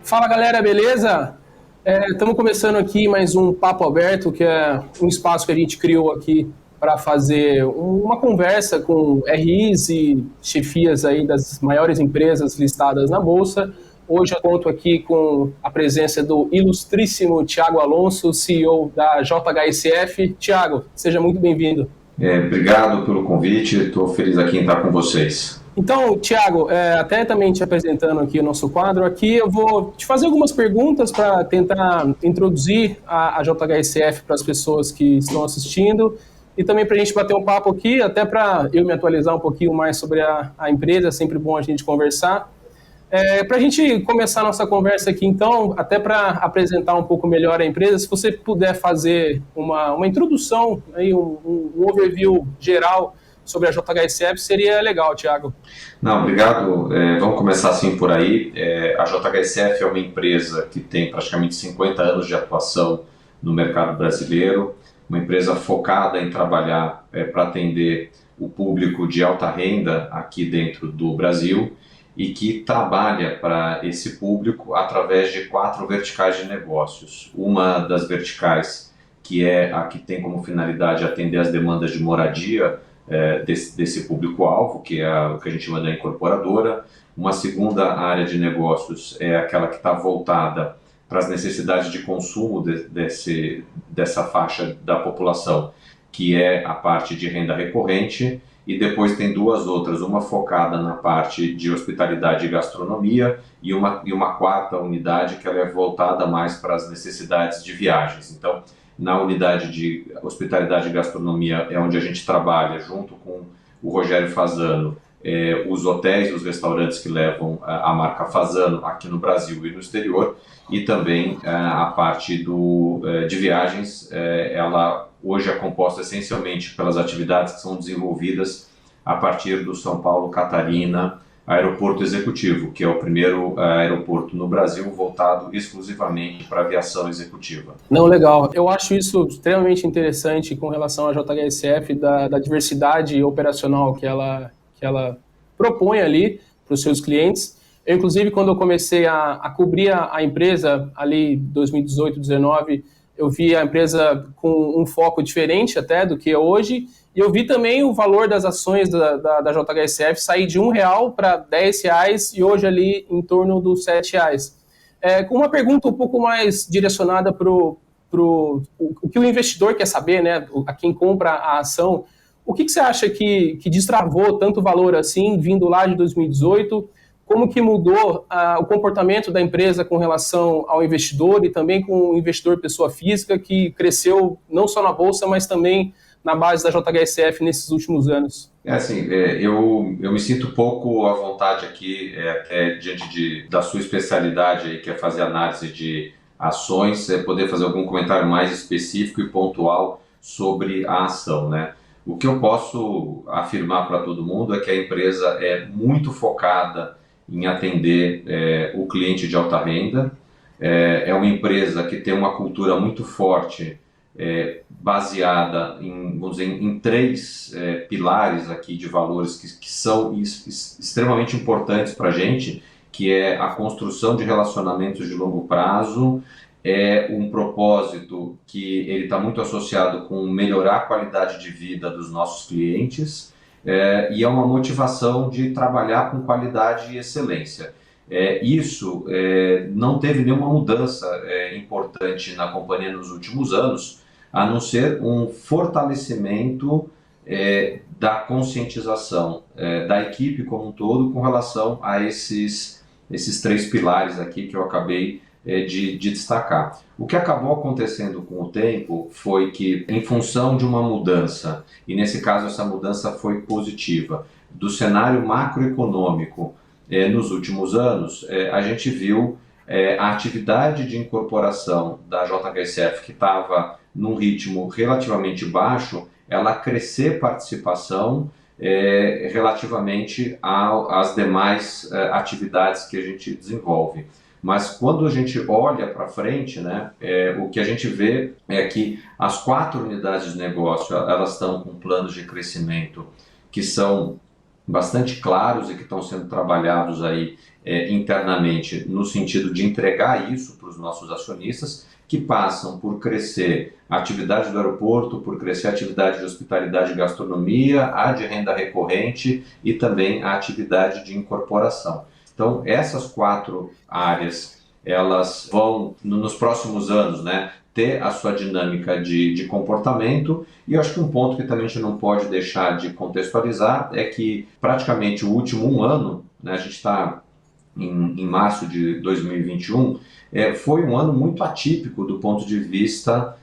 Fala galera, beleza? Estamos começando aqui mais um Papo Aberto, que é um espaço que a gente criou aqui para fazer uma conversa com RIs e chefias aí das maiores empresas listadas na Bolsa. Hoje eu conto aqui com a presença do ilustríssimo Thiago Alonso, CEO da JHSF. Thiago, seja muito bem-vindo. Obrigado pelo convite, estou feliz aqui em estar com vocês. Então, Thiago, até também te apresentando aqui o nosso quadro, aqui eu vou te fazer algumas perguntas para tentar introduzir a JHSF para as pessoas que estão assistindo e também para a gente bater um papo aqui, até para eu me atualizar um pouquinho mais sobre a empresa, é sempre bom a gente conversar. Para a gente começar a nossa conversa aqui, então, até para apresentar um pouco melhor a empresa, se você puder fazer uma introdução, aí, um overview geral sobre a JHSF, seria legal, Thiago. Não, obrigado. Vamos começar assim por aí. A JHSF é uma empresa que tem praticamente 50 anos de atuação no mercado brasileiro, uma empresa focada em trabalhar para atender o público de alta renda aqui dentro do Brasil e que trabalha para esse público através de 4 verticais de negócios. Uma das verticais, que é a que tem como finalidade atender as demandas de moradia desse público-alvo, que é o que a gente chama da incorporadora. Uma segunda área de negócios é aquela que está voltada para as necessidades de consumo dessa faixa da população, que é a parte de renda recorrente, e depois tem 2 outras, uma focada na parte de hospitalidade e gastronomia e uma quarta unidade que ela é voltada mais para as necessidades de viagens. Então, na unidade de hospitalidade e gastronomia é onde a gente trabalha junto com o Rogério Fasano, os hotéis e os restaurantes que levam a marca Fasano aqui no Brasil e no exterior, e também a parte de viagens. Ela hoje é composta essencialmente pelas atividades que são desenvolvidas a partir do São Paulo Catarina Aeroporto Executivo, que é o primeiro aeroporto no Brasil voltado exclusivamente para aviação executiva. Não, legal. Eu acho isso extremamente interessante com relação à JHSF, da diversidade operacional que ela propõe ali para os seus clientes. Eu, inclusive, quando eu comecei a cobrir a empresa ali em 2018, 2019, eu vi a empresa com um foco diferente até do que é hoje, e eu vi também o valor das ações da JHSF sair de R$1 para R$10 e hoje ali em torno dos R$7. Com uma pergunta um pouco mais direcionada para o que o investidor quer saber, né, a quem compra a ação, o que você acha que destravou tanto valor assim, vindo lá de 2018, como que mudou o comportamento da empresa com relação ao investidor e também com o investidor pessoa física, que cresceu não só na Bolsa, mas também na base da JHSF nesses últimos anos? Eu me sinto pouco à vontade aqui, diante da sua especialidade, aí, que é fazer análise de ações, poder fazer algum comentário mais específico e pontual sobre a ação, né? O que eu posso afirmar para todo mundo é que a empresa é muito focada em atender o cliente de alta renda. É uma empresa que tem uma cultura muito forte, baseada vamos dizer, em 3 pilares aqui de valores que são extremamente importantes para a gente, que é a construção de relacionamentos de longo prazo, um propósito que ele está muito associado com melhorar a qualidade de vida dos nossos clientes, e é uma motivação de trabalhar com qualidade e excelência. Isso não teve nenhuma mudança importante na companhia nos últimos anos, a não ser um fortalecimento da conscientização da equipe como um todo com relação a esses 3 pilares aqui que eu acabei de destacar. O que acabou acontecendo com o tempo foi que, em função de uma mudança, e nesse caso essa mudança foi positiva, do cenário macroeconômico nos últimos anos, a gente viu a atividade de incorporação da JHSF, que estava num ritmo relativamente baixo, ela crescer participação relativamente às demais atividades que a gente desenvolve. Mas quando a gente olha para frente, né, o que a gente vê é que as 4 unidades de negócio elas estão com planos de crescimento que são bastante claros e que estão sendo trabalhados aí internamente no sentido de entregar isso para os nossos acionistas, que passam por crescer a atividade do aeroporto, por crescer a atividade de hospitalidade e gastronomia, a de renda recorrente e também a atividade de incorporação. Então, essas 4 áreas, elas vão, nos próximos anos, né, ter a sua dinâmica de comportamento. E eu acho que um ponto que também a gente não pode deixar de contextualizar é que praticamente o último 1 ano, né, a gente está em março de 2021, foi um ano muito atípico do ponto de vista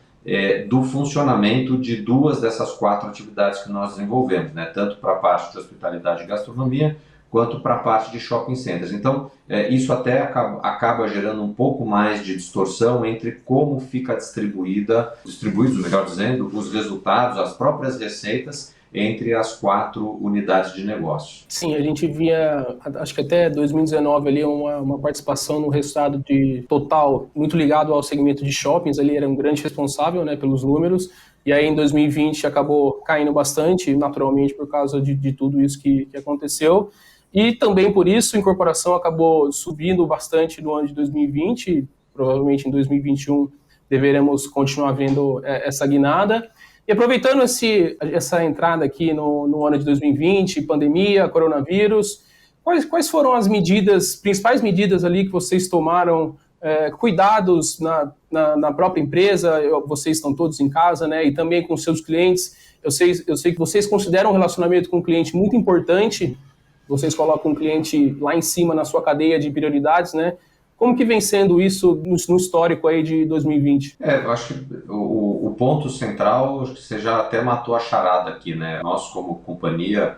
do funcionamento de 2 dessas 4 atividades que nós desenvolvemos, né? Tanto para a parte de hospitalidade e gastronomia, quanto para a parte de shopping centers. Então, isso até acaba gerando um pouco mais de distorção entre como fica distribuídos, melhor dizendo, os resultados, as próprias receitas, entre as 4 unidades de negócio. Sim, a gente via, acho que até 2019 ali, uma participação no resultado de total muito ligado ao segmento de shoppings, ali era um grande responsável, né, pelos números, e aí em 2020 acabou caindo bastante, naturalmente, por causa de tudo isso que aconteceu, e também por isso a incorporação acabou subindo bastante no ano de 2020, provavelmente em 2021 deveremos continuar vendo essa guinada. E aproveitando essa entrada aqui no ano de 2020, pandemia, coronavírus, quais foram as principais medidas ali que vocês tomaram, cuidados na própria empresa, vocês estão todos em casa, né, e também com seus clientes. Eu sei que vocês consideram o relacionamento com o cliente muito importante, vocês colocam o cliente lá em cima na sua cadeia de prioridades, né? Como que vem sendo isso no histórico aí de 2020? Eu acho que o ponto central, acho que você já até matou a charada aqui, né? Nós, como companhia,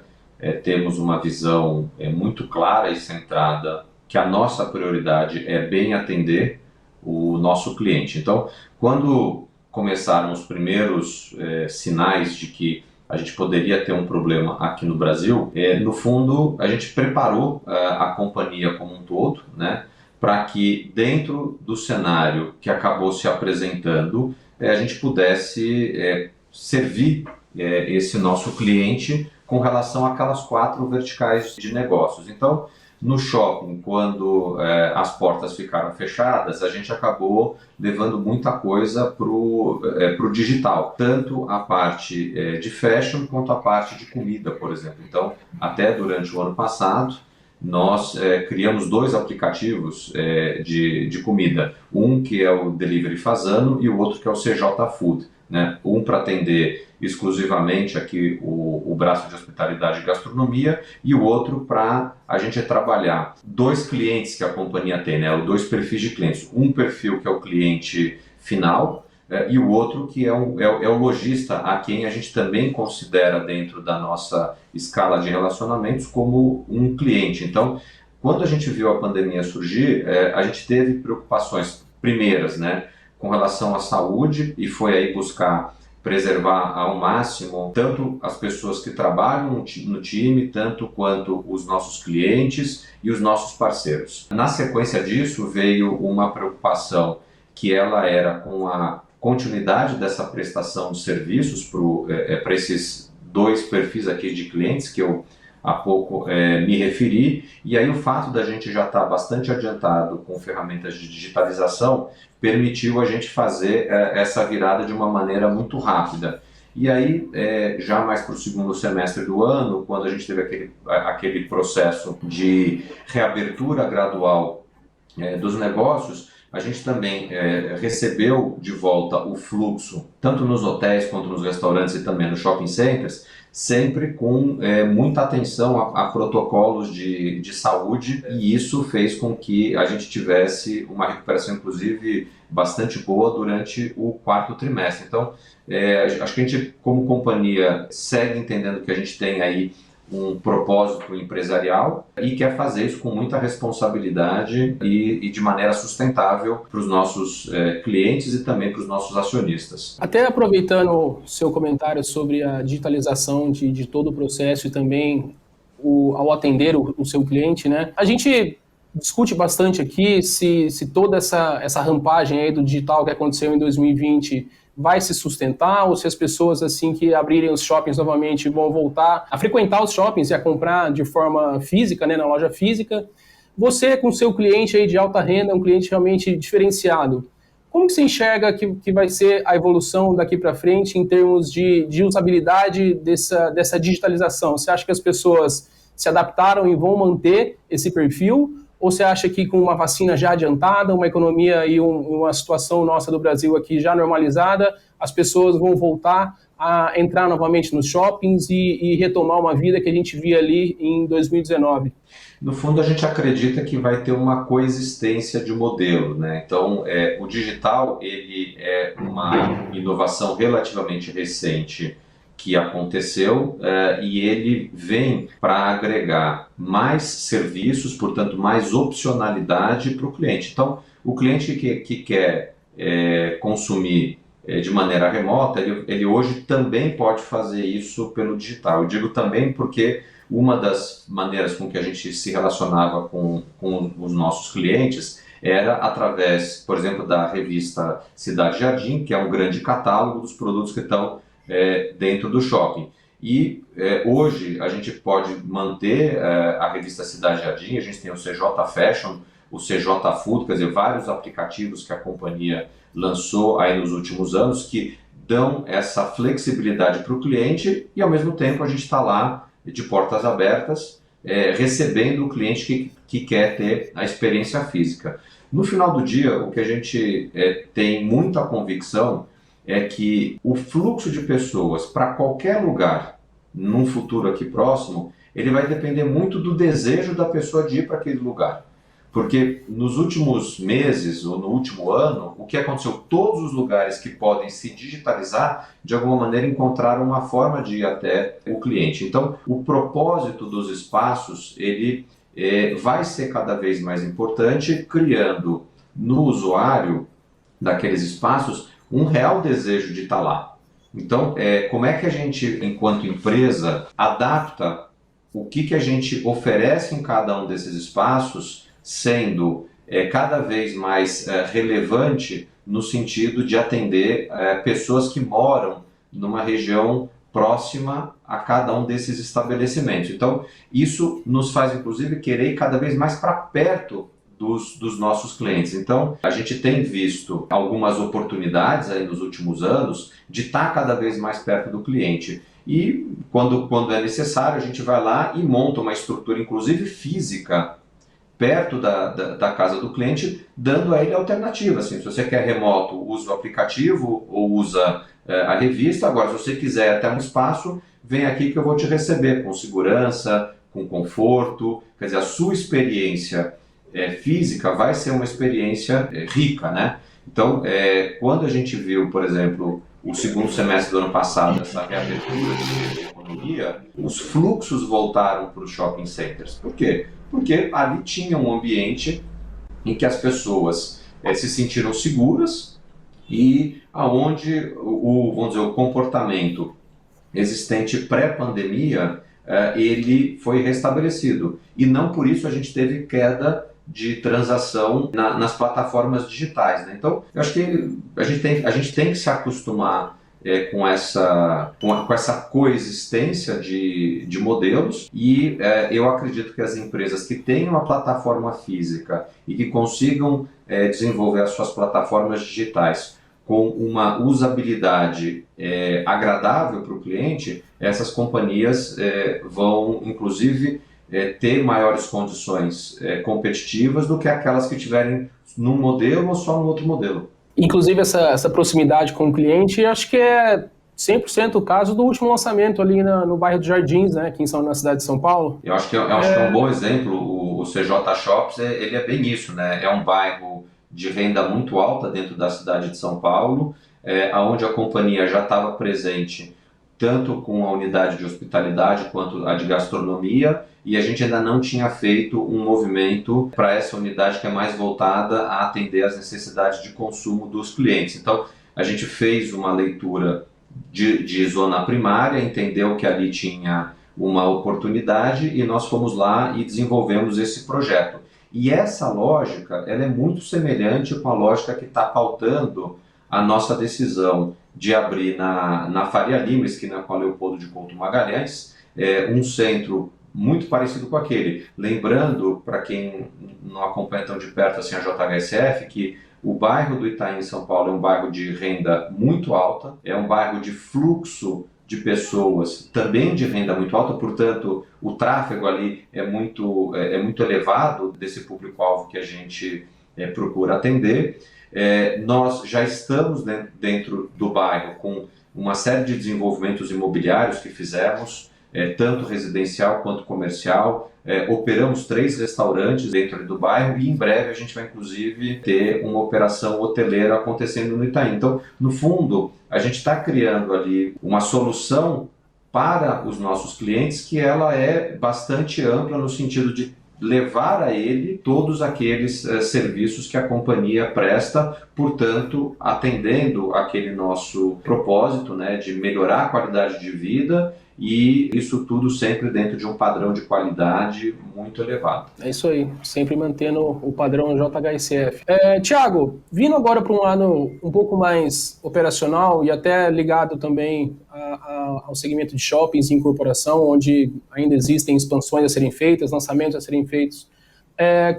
temos uma visão muito clara e centrada que a nossa prioridade é bem atender o nosso cliente. Então, quando começaram os primeiros sinais de que a gente poderia ter um problema aqui no Brasil, no fundo, a gente preparou a companhia como um todo, né? Para que dentro do cenário que acabou se apresentando, a gente pudesse servir esse nosso cliente com relação àquelas 4 verticais de negócios. Então, no shopping, quando as portas ficaram fechadas, a gente acabou levando muita coisa para o digital, tanto a parte de fashion quanto a parte de comida, por exemplo. Então, até durante o ano passado, nós criamos 2 aplicativos de comida, um que é o Delivery Fazano e o outro que é o CJ Food, né? Um para atender exclusivamente aqui o braço de hospitalidade e gastronomia e o outro para a gente trabalhar 2 clientes que a companhia tem, né? 2 perfis de clientes, um perfil que é o cliente final, e o outro que é o lojista, a quem a gente também considera dentro da nossa escala de relacionamentos como um cliente. Então, quando a gente viu a pandemia surgir, a gente teve preocupações primeiras, né, com relação à saúde, e foi aí buscar preservar ao máximo tanto as pessoas que trabalham no time, tanto quanto os nossos clientes e os nossos parceiros. Na sequência disso, veio uma preocupação que ela era com a continuidade dessa prestação de serviços para esses 2 perfis aqui de clientes que eu há pouco me referi, e aí o fato da gente já estar bastante adiantado com ferramentas de digitalização permitiu a gente fazer essa virada de uma maneira muito rápida. E aí, já mais para o segundo semestre do ano, quando a gente teve aquele processo de reabertura gradual dos negócios, a gente também recebeu de volta o fluxo, tanto nos hotéis quanto nos restaurantes e também nos shopping centers, sempre com muita atenção a protocolos de saúde, e isso fez com que a gente tivesse uma recuperação, inclusive, bastante boa durante o 4º trimestre. Então, acho que a gente, como companhia, segue entendendo que a gente tem aí um propósito empresarial e quer fazer isso com muita responsabilidade e de maneira sustentável para os nossos clientes e também para os nossos acionistas. Até aproveitando o seu comentário sobre a digitalização de todo o processo e também ao atender o seu cliente, né? A gente discute bastante aqui se toda essa rampagem aí do digital que aconteceu em 2020 vai se sustentar, ou se as pessoas assim que abrirem os shoppings novamente vão voltar a frequentar os shoppings e a comprar de forma física, né, na loja física. Você, com seu cliente aí de alta renda, um cliente realmente diferenciado, como que você enxerga que vai ser a evolução daqui para frente em termos de usabilidade dessa digitalização? Você acha que as pessoas se adaptaram e vão manter esse perfil? Ou você acha que com uma vacina já adiantada, uma economia e uma situação nossa do Brasil aqui já normalizada, as pessoas vão voltar a entrar novamente nos shoppings e retomar uma vida que a gente via ali em 2019? No fundo, a gente acredita que vai ter uma coexistência de modelo, né? Então, o digital ele é uma inovação relativamente recente que aconteceu e ele vem para agregar mais serviços, portanto, mais opcionalidade para o cliente. Então, o cliente que quer consumir de maneira remota, ele hoje também pode fazer isso pelo digital. Eu digo também porque uma das maneiras com que a gente se relacionava com os nossos clientes era através, por exemplo, da revista Cidade Jardim, que é um grande catálogo dos produtos que estão dentro do shopping. E hoje a gente pode manter a revista Cidade Jardim, a gente tem o CJ Fashion, o CJ Food, quer dizer, vários aplicativos que a companhia lançou aí nos últimos anos que dão essa flexibilidade para o cliente e ao mesmo tempo a gente está lá de portas abertas, recebendo o cliente que quer ter a experiência física. No final do dia, o que a gente tem muita convicção é que o fluxo de pessoas para qualquer lugar, num futuro aqui próximo, ele vai depender muito do desejo da pessoa de ir para aquele lugar. Porque nos últimos meses ou no último ano, o que aconteceu? Todos os lugares que podem se digitalizar, de alguma maneira encontraram uma forma de ir até o cliente. Então, o propósito dos espaços, ele vai ser cada vez mais importante, criando no usuário daqueles espaços um real desejo de estar lá. Então, como é que a gente, enquanto empresa, adapta o que a gente oferece em cada um desses espaços, sendo cada vez mais relevante no sentido de atender pessoas que moram numa região próxima a cada um desses estabelecimentos. Então, isso nos faz, inclusive, querer ir cada vez mais para perto dos nossos clientes. Então, a gente tem visto algumas oportunidades aí nos últimos anos de estar cada vez mais perto do cliente. E quando é necessário, a gente vai lá e monta uma estrutura, inclusive física, perto da casa do cliente, dando a ele alternativa. Assim, se você quer remoto, usa o aplicativo ou usa a revista. Agora, se você quiser até um espaço, vem aqui que eu vou te receber com segurança, com conforto. Quer dizer, a sua experiência física vai ser uma experiência rica, né? Então, quando a gente viu, por exemplo, o segundo semestre do ano passado, essa reabertura de economia, os fluxos voltaram para os shopping centers. Por quê? Porque ali tinha um ambiente em que as pessoas se sentiram seguras e aonde vamos dizer, o comportamento existente pré-pandemia ele foi restabelecido. E não por isso a gente teve queda de transação nas plataformas digitais, né? Então, eu acho que a gente tem que se acostumar com essa coexistência de modelos e eu acredito que as empresas que têm uma plataforma física e que consigam desenvolver as suas plataformas digitais com uma usabilidade agradável para o cliente, essas companhias vão, inclusive, ter maiores condições competitivas do que aquelas que tiverem num modelo ou só no outro modelo. Inclusive, essa proximidade com o cliente, acho que é 100% o caso do último lançamento ali no bairro dos Jardins, né, aqui na cidade de São Paulo. Eu acho que é um bom exemplo. O CJ Shops, ele é bem isso, né? É um bairro de renda muito alta dentro da cidade de São Paulo, onde a companhia já estava presente tanto com a unidade de hospitalidade quanto a de gastronomia, e a gente ainda não tinha feito um movimento para essa unidade que é mais voltada a atender às necessidades de consumo dos clientes. Então, a gente fez uma leitura de zona primária, entendeu que ali tinha uma oportunidade e nós fomos lá e desenvolvemos esse projeto. E essa lógica ela é muito semelhante com a lógica que está pautando a nossa decisão de abrir na Faria Lima, esquina com a Leopoldo de Couto Magalhães, um centro muito parecido com aquele. Lembrando, para quem não acompanha tão de perto assim a JHSF, que o bairro do Itaim, em São Paulo, é um bairro de renda muito alta, é um bairro de fluxo de pessoas também de renda muito alta, portanto, o tráfego ali é muito elevado desse público-alvo que a gente procura atender. Nós já estamos dentro do bairro com uma série de desenvolvimentos imobiliários que fizemos, tanto residencial quanto comercial. Operamos 3 restaurantes dentro do bairro e em breve a gente vai inclusive ter uma operação hoteleira acontecendo no Itaim. Então, no fundo, a gente está criando ali uma solução para os nossos clientes que ela é bastante ampla no sentido de levar a ele todos aqueles serviços que a companhia presta, portanto, atendendo aquele nosso propósito, né, de melhorar a qualidade de vida, e isso tudo sempre dentro de um padrão de qualidade muito elevado. É isso aí, sempre mantendo o padrão JHSF. Tiago, vindo agora para um lado um pouco mais operacional e até ligado também ao segmento de shoppings e incorporação, onde ainda existem expansões a serem feitas, lançamentos a serem feitos,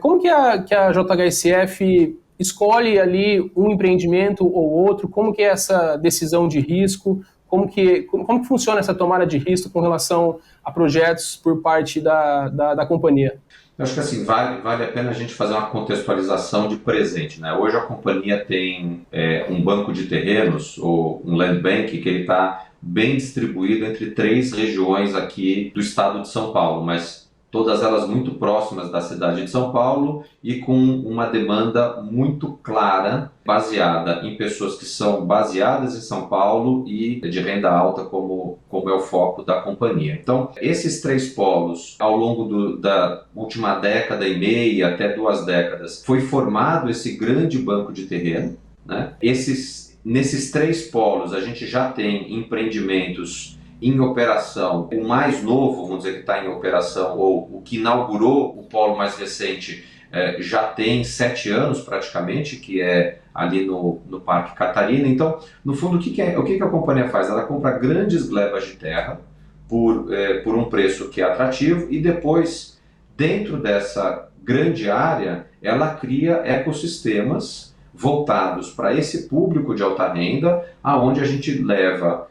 como que a JHSF escolhe ali um empreendimento ou outro? Como que é essa decisão de risco? Como que funciona essa tomada de risco com relação a projetos por parte da companhia? Eu acho que assim, vale a pena a gente fazer uma contextualização de presente, né? Hoje a companhia tem um banco de terrenos, ou um land bank, que ele está bem distribuído entre 3 regiões aqui do estado de São Paulo, mas todas elas muito próximas da cidade de São Paulo e com uma demanda muito clara, baseada em pessoas que são baseadas em São Paulo e de renda alta, como é o foco da companhia. Então, esses 3 polos, ao longo da última década e meia, até 2 décadas, foi formado esse grande banco de terreno, né? Nesses 3 polos, a gente já tem empreendimentos em operação. O mais novo, vamos dizer, que está em operação, ou o que inaugurou o polo mais recente, já tem 7 anos praticamente, que é ali no Parque Catarina. Então, no fundo, o que a companhia faz? Ela compra grandes glebas de terra por um preço que é atrativo e depois, dentro dessa grande área, ela cria ecossistemas voltados para esse público de alta renda, aonde a gente leva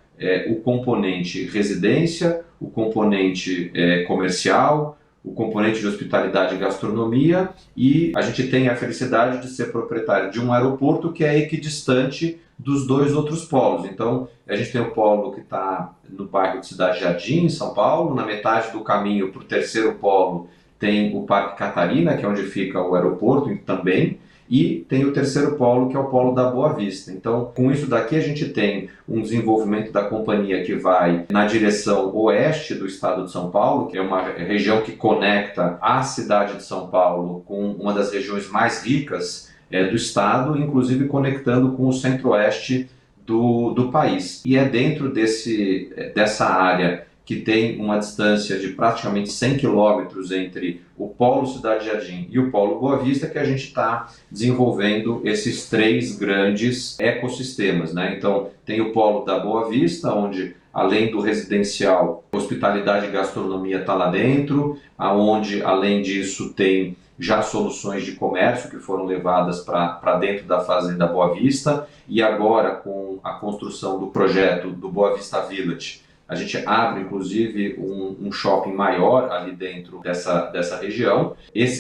o componente residência, o componente comercial, o componente de hospitalidade e gastronomia, e a gente tem a felicidade de ser proprietário de um aeroporto que é equidistante dos 2 outros polos. Então, a gente tem o polo que está no bairro de Cidade Jardim, em São Paulo, na metade do caminho para o terceiro polo tem o Parque Catarina, que é onde fica o aeroporto também, e tem o terceiro polo, que é o polo da Boa Vista. Então, com isso daqui a gente tem um desenvolvimento da companhia que vai na direção oeste do estado de São Paulo, que é uma região que conecta a cidade de São Paulo com uma das regiões mais ricas do estado, inclusive conectando com o centro-oeste do país. E é dentro dessa área que tem uma distância de praticamente 100 quilômetros entre o Polo Cidade Jardim e o Polo Boa Vista, que a gente está desenvolvendo esses 3 grandes ecossistemas, né? Então, tem o Polo da Boa Vista, onde, além do residencial, hospitalidade e gastronomia está lá dentro, onde, além disso, tem já soluções de comércio que foram levadas para dentro da Fazenda Boa Vista, e agora, com a construção do projeto do Boa Vista Village, a gente abre, inclusive, um shopping maior ali dentro dessa região.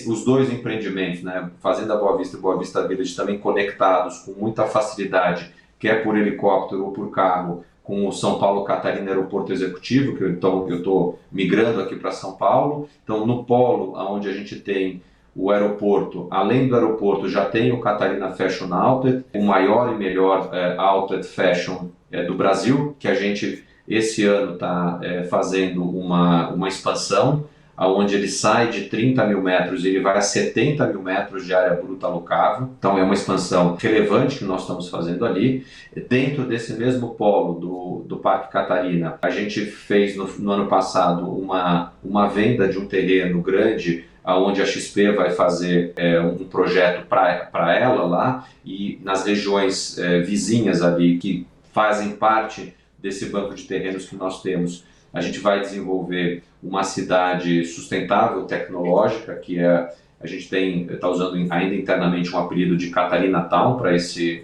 Os 2 empreendimentos, né, Fazenda Boa Vista e Boa Vista Village, também conectados com muita facilidade, quer por helicóptero ou por carro, com o São Paulo Catarina Aeroporto Executivo, que eu estou migrando aqui para São Paulo. Então, no polo, onde a gente tem o aeroporto, além do aeroporto, já tem o Catarina Fashion Outlet, o maior e melhor outlet fashion do Brasil, que a gente esse ano está fazendo uma expansão, onde ele sai de 30 mil metros e ele vai a 70 mil metros de área bruta alocável. Então é uma expansão relevante que nós estamos fazendo ali. Dentro desse mesmo polo do Parque Catarina, a gente fez no ano passado uma venda de um terreno grande, onde a XP vai fazer um projeto para ela lá, e nas regiões vizinhas ali que fazem parte desse banco de terrenos que nós temos, a gente vai desenvolver uma cidade sustentável tecnológica, que a gente está usando ainda internamente um apelido de Catarina Town para esse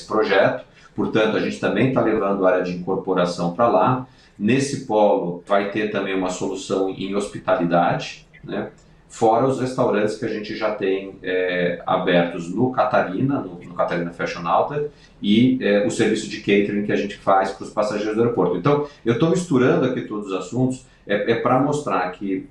projeto. Portanto, a gente também está levando a área de incorporação para lá. Nesse polo vai ter também uma solução em hospitalidade, né? Fora os restaurantes que a gente já tem abertos no Catarina Fashion Outlet, e o serviço de catering que a gente faz para os passageiros do aeroporto. Então, eu estou misturando aqui todos os assuntos para mostrar que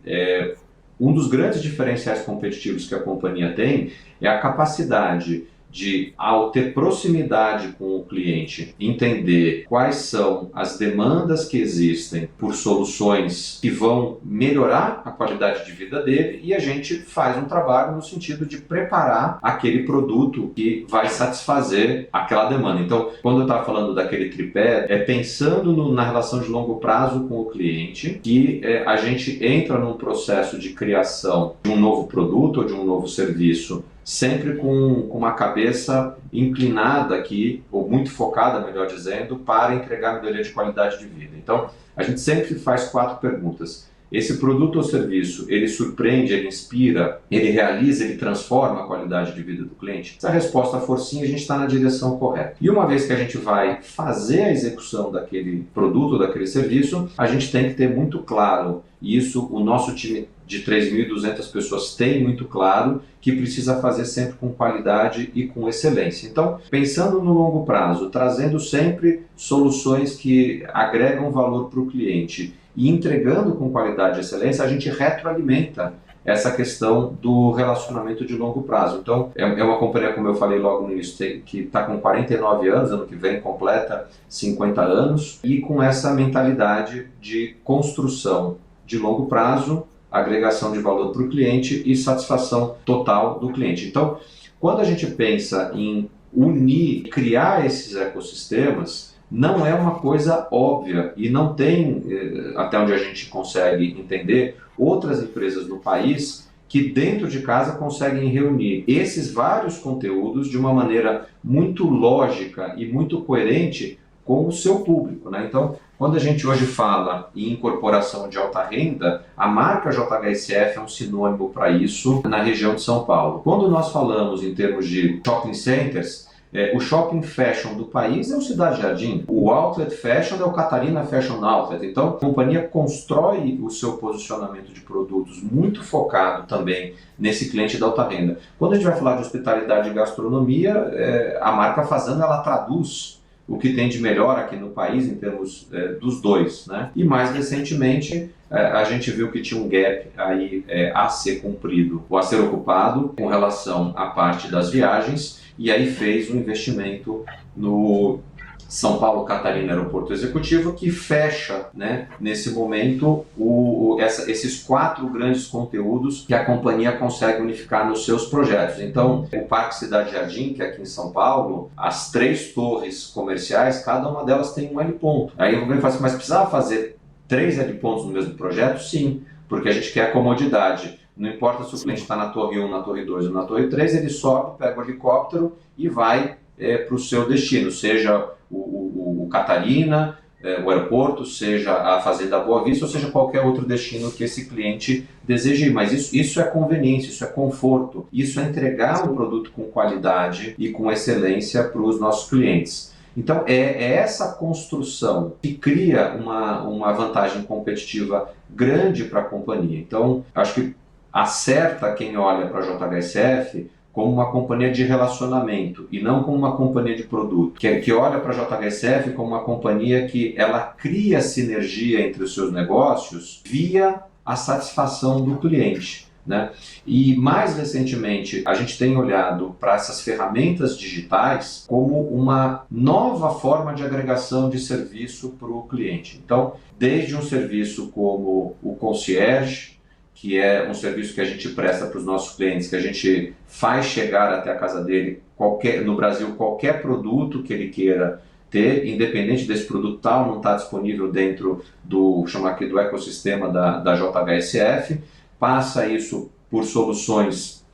um dos grandes diferenciais competitivos que a companhia tem é a capacidade de, ao ter proximidade com o cliente, entender quais são as demandas que existem por soluções que vão melhorar a qualidade de vida dele, e a gente faz um trabalho no sentido de preparar aquele produto que vai satisfazer aquela demanda. Então, quando eu estava falando daquele tripé, pensando na relação de longo prazo com o cliente, que a gente entra num processo de criação de um novo produto ou de um novo serviço, sempre com uma cabeça inclinada aqui, ou muito focada, melhor dizendo, para entregar melhoria de qualidade de vida. Então, a gente sempre faz 4 perguntas. Esse produto ou serviço, ele surpreende, ele inspira, ele realiza, ele transforma a qualidade de vida do cliente? Se a resposta for sim, a gente está na direção correta. E uma vez que a gente vai fazer a execução daquele produto ou daquele serviço, a gente tem que ter muito claro, e isso o nosso time de 3.200 pessoas tem muito claro, que precisa fazer sempre com qualidade e com excelência. Então, pensando no longo prazo, trazendo sempre soluções que agregam valor para o cliente e entregando com qualidade e excelência, a gente retroalimenta essa questão do relacionamento de longo prazo. Então, é uma companhia, como eu falei logo no início, que está com 49 anos, ano que vem completa 50 anos, e com essa mentalidade de construção de longo prazo, agregação de valor para o cliente e satisfação total do cliente. Então, quando a gente pensa em unir, criar esses ecossistemas, não é uma coisa óbvia, e não tem, até onde a gente consegue entender, outras empresas no país que dentro de casa conseguem reunir esses vários conteúdos de uma maneira muito lógica e muito coerente com o seu público, né? Então, quando a gente hoje fala em incorporação de alta renda, a marca JHSF é um sinônimo para isso na região de São Paulo. Quando nós falamos em termos de shopping centers, o shopping fashion do país é o Cidade Jardim, o outlet fashion é o Catarina Fashion Outlet. Então, a companhia constrói o seu posicionamento de produtos muito focado também nesse cliente da alta renda. Quando a gente vai falar de hospitalidade e gastronomia, a marca Fazano, ela traduz o que tem de melhor aqui no país em termos dos dois, né? E mais recentemente a gente viu que tinha um gap aí a ser cumprido ou a ser ocupado com relação à parte das viagens, e aí fez um investimento no São Paulo Catarina Aeroporto Executivo, que fecha, né, nesse momento esses 4 grandes conteúdos que a companhia consegue unificar nos seus projetos. Então, o Parque Cidade Jardim, que é aqui em São Paulo, as 3 torres comerciais, cada uma delas tem um heliponto. Aí alguém fala assim, mas precisava fazer 3 helipontos no mesmo projeto? Sim, porque a gente quer a comodidade. Não importa se o cliente está na torre 1, na torre 2 ou na torre 3, ele sobe, pega o helicóptero e vai para o seu destino, seja o Catarina, o aeroporto, seja a Fazenda Boa Vista, ou seja qualquer outro destino que esse cliente deseje ir. Mas isso é conveniência, isso é conforto, isso é entregar um produto com qualidade e com excelência para os nossos clientes. Então é essa construção que cria uma vantagem competitiva grande para a companhia. Então acho que acerta quem olha para a JHSF como uma companhia de relacionamento e não como uma companhia de produto, que olha para a JHSF como uma companhia que ela cria sinergia entre os seus negócios via a satisfação do cliente, né? E mais recentemente a gente tem olhado para essas ferramentas digitais como uma nova forma de agregação de serviço para o cliente. Então, desde um serviço como o concierge, que é um serviço que a gente presta para os nossos clientes, que a gente faz chegar até a casa dele, no Brasil, qualquer produto que ele queira ter, independente desse produto tal, não está disponível dentro do ecossistema da JHSF, passa isso por soluções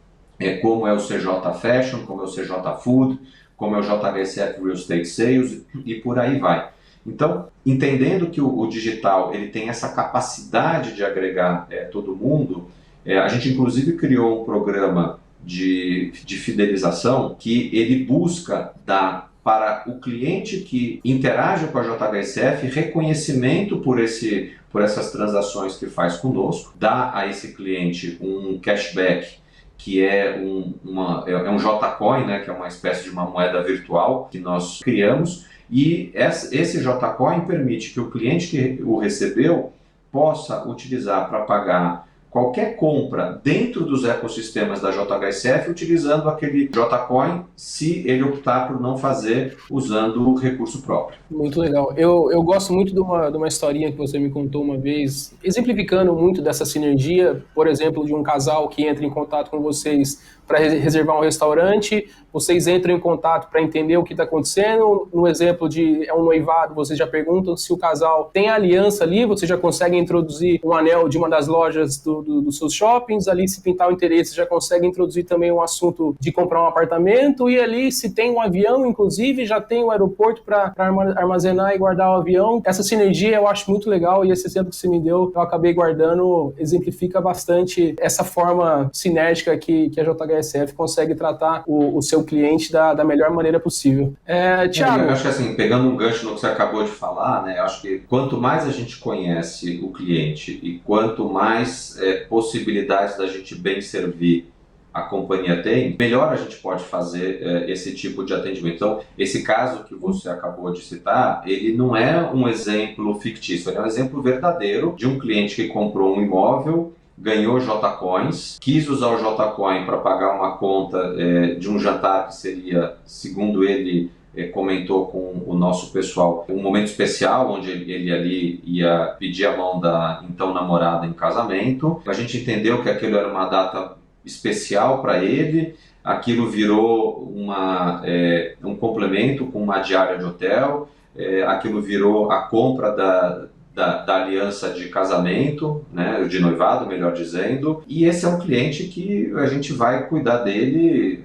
como é o CJ Fashion, como é o CJ Food, como é o JHSF Real Estate Sales e por aí vai. Então, entendendo que o digital ele tem essa capacidade de agregar todo mundo, a gente inclusive criou um programa de fidelização que ele busca dar para o cliente que interage com a JHSF reconhecimento por essas transações que faz conosco, dá a esse cliente um cashback que é um Jcoin, né, que é uma espécie de uma moeda virtual que nós criamos, e esse Jcoin permite que o cliente que o recebeu possa utilizar para pagar qualquer compra dentro dos ecossistemas da JHSF utilizando aquele Jcoin, se ele optar por não fazer usando o recurso próprio. Muito legal. Eu gosto muito de uma historinha que você me contou uma vez, exemplificando muito dessa sinergia, por exemplo, de um casal que entra em contato com vocês para reservar um restaurante, vocês entram em contato para entender o que está acontecendo. No exemplo de um noivado, vocês já perguntam se o casal tem aliança ali, vocês já conseguem introduzir um anel de uma das lojas dos seus shoppings, ali se pintar o interesse já consegue introduzir também um assunto de comprar um apartamento, e ali se tem um avião, inclusive, já tem um aeroporto para armazenar e guardar o avião. Essa sinergia eu acho muito legal, e esse exemplo que você me deu, eu acabei guardando, exemplifica bastante essa forma sinérgica que a JHSF consegue tratar o seu cliente da melhor maneira possível. Thiago? Eu acho que assim, pegando um gancho no que você acabou de falar, né, eu acho que quanto mais a gente conhece o cliente e quanto mais possibilidades da gente bem servir a companhia tem, melhor a gente pode fazer esse tipo de atendimento. Então, esse caso que você acabou de citar, ele não é um exemplo fictício, ele é um exemplo verdadeiro de um cliente que comprou um imóvel, ganhou Jcoins, quis usar o Jcoin para pagar uma conta de um jantar que seria, segundo ele, comentou com o nosso pessoal, um momento especial onde ele ali ia pedir a mão da então namorada em casamento. A gente entendeu que aquilo era uma data especial para ele, aquilo virou um complemento com uma diária de hotel, aquilo virou a compra da aliança de casamento, né, de noivado, melhor dizendo, e esse é um cliente que a gente vai cuidar dele,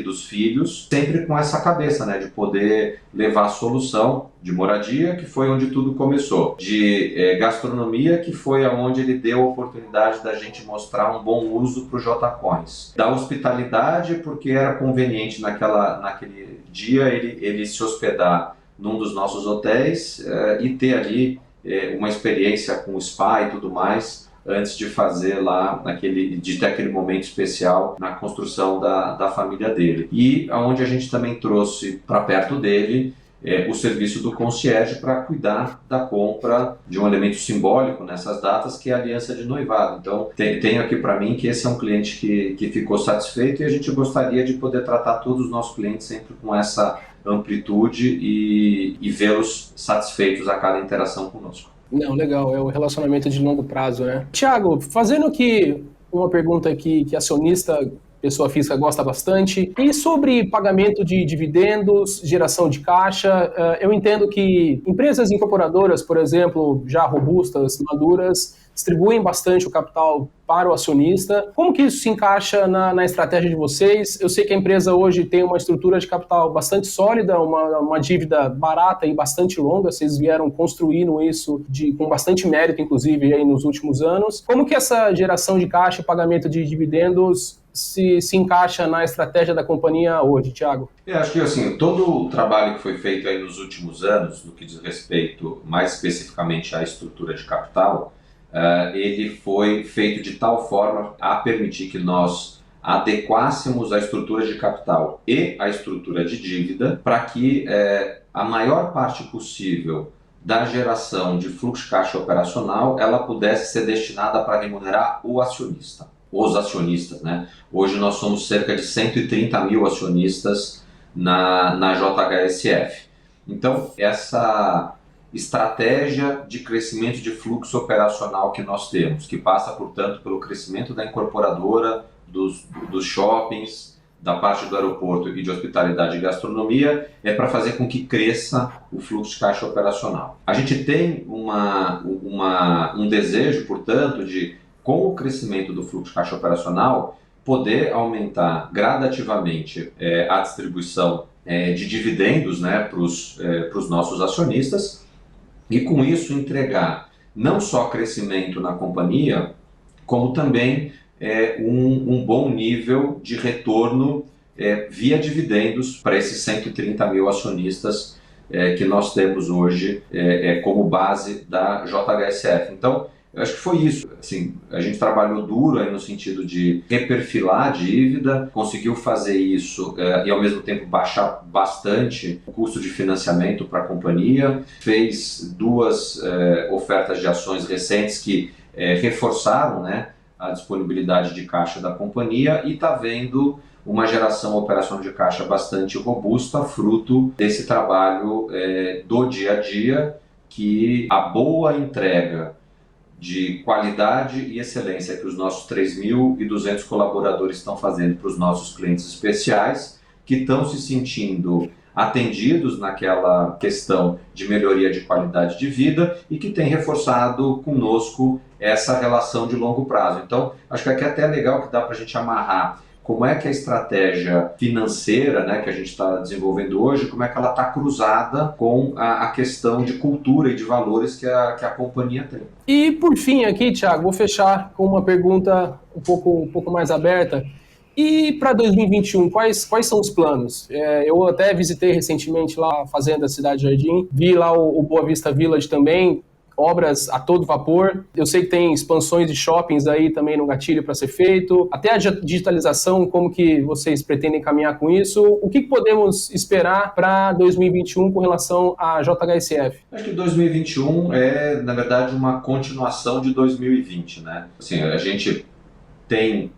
dos filhos, sempre com essa cabeça, né, de poder levar a solução de moradia, que foi onde tudo começou, de gastronomia, que foi onde ele deu a oportunidade da gente mostrar um bom uso para os Jcoins, da hospitalidade, porque era conveniente naquele dia ele se hospedar num dos nossos hotéis e ter ali uma experiência com spa e tudo mais, antes de fazer lá, de ter aquele momento especial na construção da família dele. E onde a gente também trouxe para perto dele o serviço do concierge para cuidar da compra de um elemento simbólico nessas datas, que é a aliança de noivado. Então, tenho aqui para mim que esse é um cliente que ficou satisfeito, e a gente gostaria de poder tratar todos os nossos clientes sempre com essa amplitude e vê-los satisfeitos a cada interação conosco. Não, legal, é o relacionamento de longo prazo, né? Thiago, fazendo aqui uma pergunta que acionista, pessoa física, gosta bastante, e sobre pagamento de dividendos, geração de caixa, eu entendo que empresas incorporadoras, por exemplo, já robustas, maduras, distribuem bastante o capital para o acionista. Como que isso se encaixa na estratégia de vocês? Eu sei que a empresa hoje tem uma estrutura de capital bastante sólida, uma dívida barata e bastante longa. Vocês vieram construindo isso com bastante mérito, inclusive, aí nos últimos anos. Como que essa geração de caixa e pagamento de dividendos se encaixa na estratégia da companhia hoje, Thiago? Eu acho que assim, todo o trabalho que foi feito aí nos últimos anos, no que diz respeito mais especificamente à estrutura de capital, ele foi feito de tal forma a permitir que nós adequássemos a estrutura de capital e a estrutura de dívida para que a maior parte possível da geração de fluxo de caixa operacional ela pudesse ser destinada para remunerar o acionista, os acionistas, né? Hoje nós somos cerca de 130 mil acionistas na JHSF. Então, essa estratégia de crescimento de fluxo operacional que nós temos, que passa, portanto, pelo crescimento da incorporadora, dos shoppings, da parte do aeroporto e de hospitalidade e gastronomia, é para fazer com que cresça o fluxo de caixa operacional. A gente tem um desejo, portanto, de com o crescimento do fluxo de caixa operacional, poder aumentar gradativamente a distribuição de dividendos, né, para os nossos acionistas, e com isso entregar não só crescimento na companhia, como também um bom nível de retorno via dividendos para esses 130 mil acionistas que nós temos hoje como base da JHSF. Então, eu acho que foi isso. Assim, a gente trabalhou duro aí no sentido de reperfilar a dívida, conseguiu fazer isso e ao mesmo tempo baixar bastante o custo de financiamento para a companhia, fez duas ofertas de ações recentes que reforçaram, né, a disponibilidade de caixa da companhia e está vendo uma geração operacional de caixa bastante robusta, fruto desse trabalho do dia a dia, que a boa entrega de qualidade e excelência que os nossos 3.200 colaboradores estão fazendo para os nossos clientes especiais, que estão se sentindo atendidos naquela questão de melhoria de qualidade de vida e que tem reforçado conosco essa relação de longo prazo. Então, acho que aqui é até legal que dá para a gente amarrar como é que a estratégia financeira, né, que a gente está desenvolvendo hoje, como é que ela está cruzada com a questão de cultura e de valores que a companhia tem. E por fim aqui, Thiago, vou fechar com uma pergunta um pouco mais aberta. E para 2021, quais são os planos? Eu até visitei recentemente lá a Fazenda Cidade Jardim, vi lá o Boa Vista Village também, obras a todo vapor. Eu sei que tem expansões de shoppings aí também no gatilho para ser feito. Até a digitalização, como que vocês pretendem caminhar com isso? O que podemos esperar para 2021 com relação à JHSF? Acho que 2021 é, na verdade, uma continuação de 2020, né? Assim, a gente tem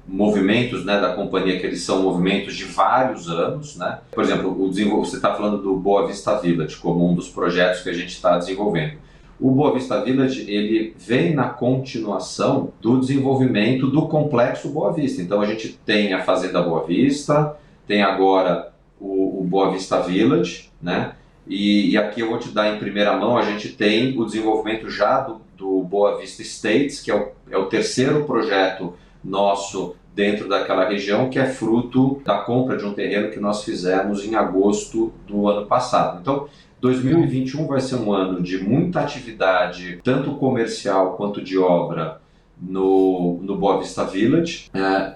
movimentos, né, da companhia que eles são movimentos de vários anos, né? Por exemplo, você está falando do Boa Vista Village como um dos projetos que a gente está desenvolvendo. O Boa Vista Village, ele vem na continuação do desenvolvimento do complexo Boa Vista. Então a gente tem a Fazenda Boa Vista, tem agora o Boa Vista Village, né? E aqui eu vou te dar em primeira mão, a gente tem o desenvolvimento já do Boa Vista Estates, que é o terceiro projeto nosso dentro daquela região, que é fruto da compra de um terreno que nós fizemos em agosto do ano passado. Então, 2021 vai ser um ano de muita atividade, tanto comercial quanto de obra, no Boa Vista Village.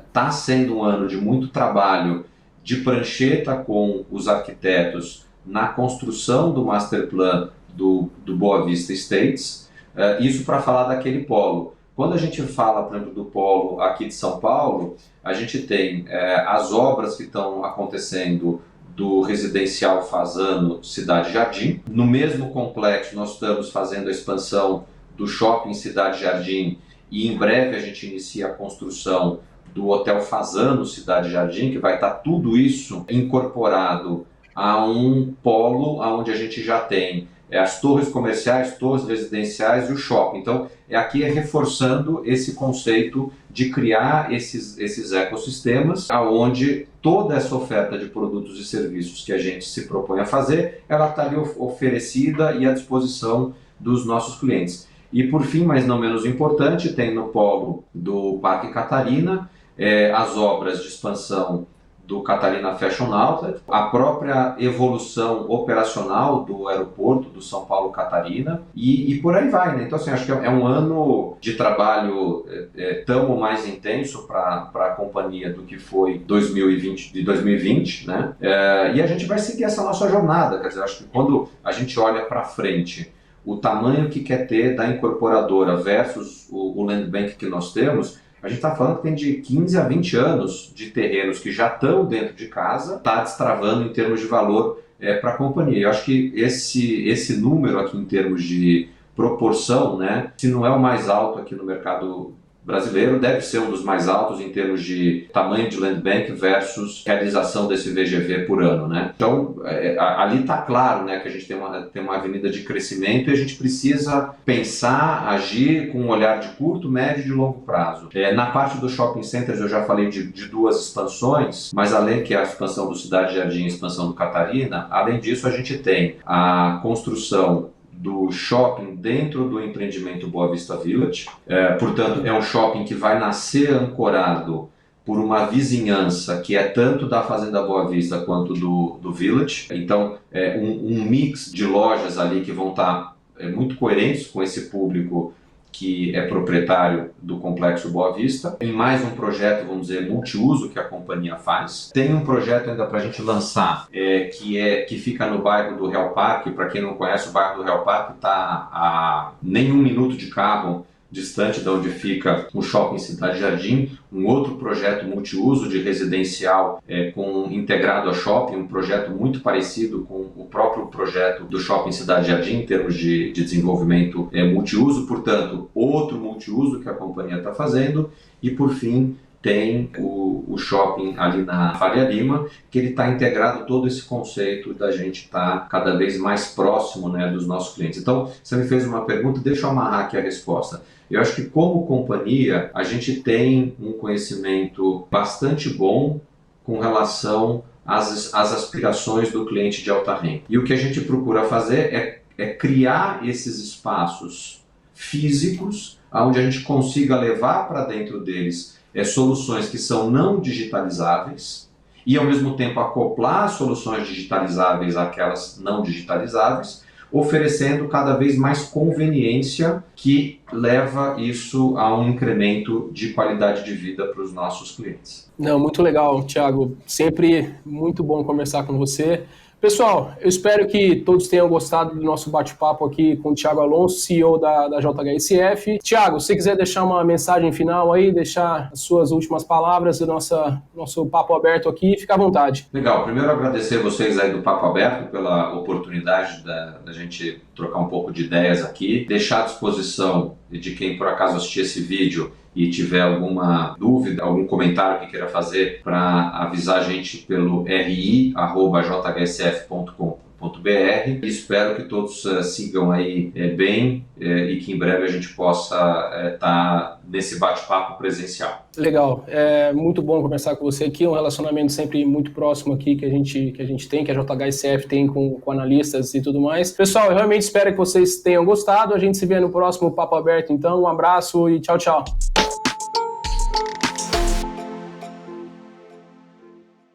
Está sendo um ano de muito trabalho de prancheta com os arquitetos na construção do master plan do Boa Vista Estates, isso para falar daquele polo. Quando a gente fala, por exemplo, do polo aqui de São Paulo, a gente tem as obras que estão acontecendo do residencial Fasano Cidade Jardim. No mesmo complexo nós estamos fazendo a expansão do shopping Cidade Jardim e em breve a gente inicia a construção do Hotel Fasano Cidade Jardim, que vai estar tudo isso incorporado a um polo onde a gente já tem as torres comerciais, torres residenciais e o shopping. Então, aqui é reforçando esse conceito de criar esses ecossistemas, onde toda essa oferta de produtos e serviços que a gente se propõe a fazer, ela está ali oferecida e à disposição dos nossos clientes. E por fim, mas não menos importante, tem no polo do Parque Catarina as obras de expansão do Catarina Fashion Outlet, a própria evolução operacional do aeroporto do São Paulo Catarina e por aí vai, né? Então, assim, acho que é um ano de trabalho tão mais intenso para a companhia do que foi 2020, né? E a gente vai seguir essa nossa jornada, quer dizer, acho que quando a gente olha para frente, o tamanho que quer ter da incorporadora versus o land bank que nós temos, a gente está falando que tem de 15 a 20 anos de terrenos que já estão dentro de casa, está destravando em termos de valor para a companhia. Eu acho que esse número aqui em termos de proporção, né, se não é o mais alto aqui no mercado brasileiro, deve ser um dos mais altos em termos de tamanho de land bank versus realização desse VGV por ano, né? Então, ali está claro, né, que a gente tem uma avenida de crescimento e a gente precisa pensar, agir com um olhar de curto, médio e de longo prazo. Na parte dos shopping centers eu já falei de duas expansões, mas além que a expansão do Cidade Jardim e a expansão do Catarina, além disso a gente tem a construção do shopping dentro do empreendimento Boa Vista Village. Portanto, é um shopping que vai nascer ancorado por uma vizinhança que é tanto da Fazenda Boa Vista quanto do Village. Então, um mix de lojas ali que vão estar muito coerentes com esse público que é proprietário do Complexo Boa Vista. Tem mais um projeto, vamos dizer, multiuso que a companhia faz. Tem um projeto ainda para a gente lançar, que fica no bairro do Real Parque. Para quem não conhece, o bairro do Real Parque está a nem 1 minuto de carro distante de onde fica o Shopping Cidade Jardim, um outro projeto multiuso de residencial integrado a shopping, um projeto muito parecido com o próprio projeto do Shopping Cidade Jardim em termos de desenvolvimento multiuso, portanto, outro multiuso que a companhia está fazendo. E por fim, tem o shopping ali na Faria Lima, que ele está integrado todo esse conceito da gente estar cada vez mais próximo, né, dos nossos clientes. Então, você me fez uma pergunta, deixa eu amarrar aqui a resposta. Eu acho que como companhia, a gente tem um conhecimento bastante bom com relação às aspirações do cliente de alta renda. E o que a gente procura fazer é criar esses espaços físicos, onde a gente consiga levar para dentro deles soluções que são não digitalizáveis e, ao mesmo tempo, acoplar soluções digitalizáveis àquelas não digitalizáveis, oferecendo cada vez mais conveniência, que leva isso a um incremento de qualidade de vida para os nossos clientes. Não, muito legal, Thiago. Sempre muito bom conversar com você. Pessoal, eu espero que todos tenham gostado do nosso bate-papo aqui com o Thiago Alonso, CEO da JHSF. Thiago, se você quiser deixar uma mensagem final aí, deixar as suas últimas palavras do nosso papo aberto aqui, fica à vontade. Legal, primeiro agradecer vocês aí do Papo Aberto pela oportunidade da gente trocar um pouco de ideias aqui, deixar à disposição de quem por acaso assistir esse vídeo e tiver alguma dúvida, algum comentário que queira fazer, para avisar a gente pelo ri@jhsf.com.br. Espero que todos sigam aí bem e que em breve a gente possa estar nesse bate-papo presencial. Legal, é muito bom conversar com você aqui, um relacionamento sempre muito próximo aqui que a gente tem, que a JHSF tem com analistas e tudo mais. Pessoal, eu realmente espero que vocês tenham gostado, a gente se vê no próximo Papo Aberto, então um abraço e tchau, tchau.